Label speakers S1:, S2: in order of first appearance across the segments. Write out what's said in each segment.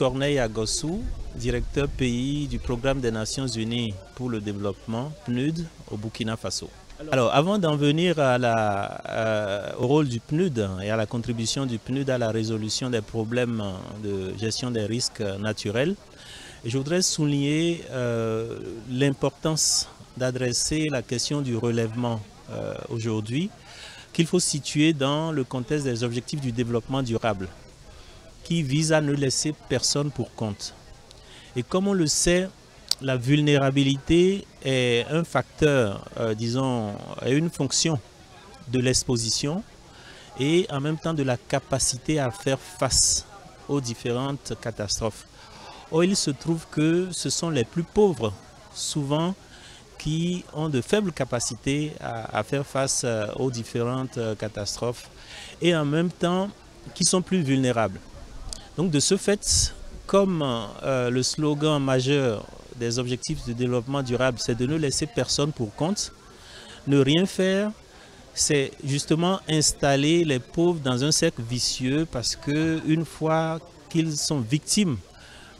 S1: Corneille Agossou, directeur pays du Programme des Nations Unies pour le développement, PNUD, au Burkina Faso. Alors, avant d'en venir au rôle du PNUD et à la contribution du PNUD à la résolution des problèmes de gestion des risques naturels, je voudrais souligner l'importance d'adresser la question du relèvement aujourd'hui, qu'il faut situer dans le contexte des objectifs du développement durable, qui vise à ne laisser personne pour compte. Et comme on le sait, la vulnérabilité est un facteur, disons, est une fonction de l'exposition et en même temps de la capacité à faire face aux différentes catastrophes. Or, il se trouve que ce sont les plus pauvres, souvent, qui ont de faibles capacités à faire face aux différentes catastrophes et en même temps qui sont plus vulnérables. Donc de ce fait, comme le slogan majeur des objectifs de développement durable, c'est de ne laisser personne pour compte, ne rien faire, c'est justement installer les pauvres dans un cercle vicieux parce qu'une fois qu'ils sont victimes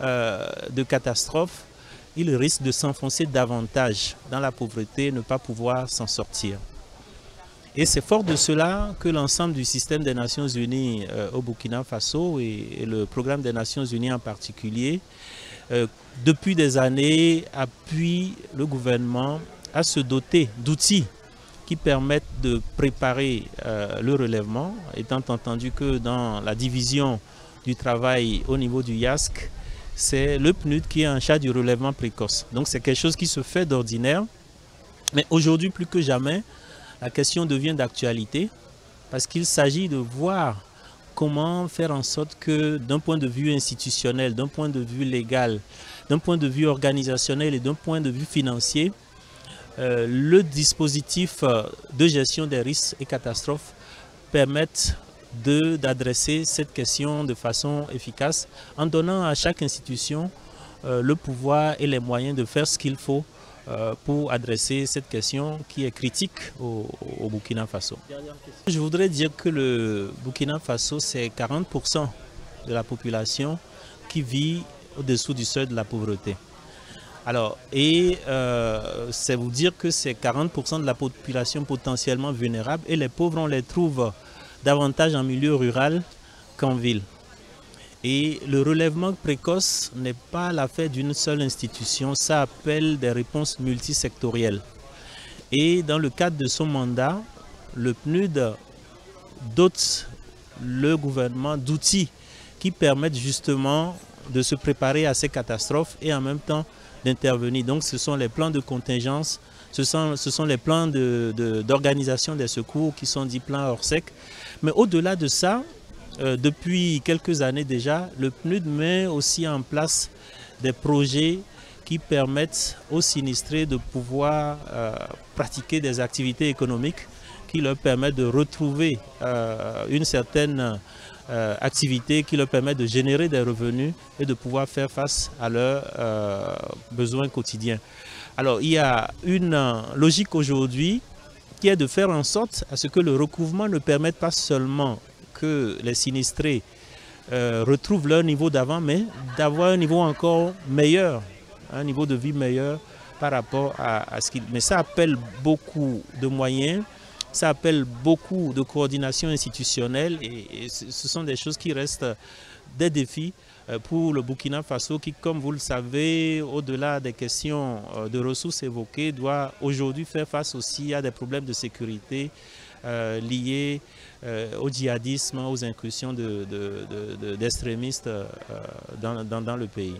S1: de catastrophes, ils risquent de s'enfoncer davantage dans la pauvreté et ne pas pouvoir s'en sortir. Et c'est fort de cela que l'ensemble du système des Nations Unies au Burkina Faso et le programme des Nations Unies en particulier, depuis des années, appuie le gouvernement à se doter d'outils qui permettent de préparer le relèvement, étant entendu que dans la division du travail au niveau du IASC, c'est le PNUD qui est en charge du relèvement précoce. Donc c'est quelque chose qui se fait d'ordinaire, mais aujourd'hui plus que jamais, la question devient d'actualité parce qu'il s'agit de voir comment faire en sorte que d'un point de vue institutionnel, d'un point de vue légal, d'un point de vue organisationnel et d'un point de vue financier, le dispositif de gestion des risques et catastrophes permette d'adresser cette question de façon efficace en donnant à chaque institution le pouvoir et les moyens de faire ce qu'il faut pour adresser cette question qui est critique au Burkina Faso. Je voudrais dire que le Burkina Faso, c'est 40% de la population qui vit au-dessous du seuil de la pauvreté. Alors, c'est vous dire que c'est 40% de la population potentiellement vulnérable et les pauvres, on les trouve davantage en milieu rural qu'en ville. Et le relèvement précoce n'est pas l'affaire d'une seule institution, ça appelle des réponses multisectorielles. Et dans le cadre de son mandat, le PNUD dote le gouvernement d'outils qui permettent justement de se préparer à ces catastrophes et en même temps d'intervenir. Donc ce sont les plans de contingence, ce sont les plans d'organisation des secours qui sont dits plans hors sec. Mais au-delà de ça, depuis quelques années déjà, le PNUD met aussi en place des projets qui permettent aux sinistrés de pouvoir pratiquer des activités économiques qui leur permettent de retrouver une certaine activité qui leur permet de générer des revenus et de pouvoir faire face à leurs besoins quotidiens. Alors il y a une logique aujourd'hui qui est de faire en sorte à ce que le recouvrement ne permette pas seulement que les sinistrés retrouvent leur niveau d'avant, mais d'avoir un niveau encore meilleur, un niveau de vie meilleur par rapport à ce qu'ils... Mais ça appelle beaucoup de moyens, ça appelle beaucoup de coordination institutionnelle et ce sont des choses qui restent des défis pour le Burkina Faso qui, comme vous le savez, au-delà des questions de ressources évoquées, doit aujourd'hui faire face aussi à des problèmes de sécurité liés au djihadisme, aux incursions d'extrémistes dans le pays.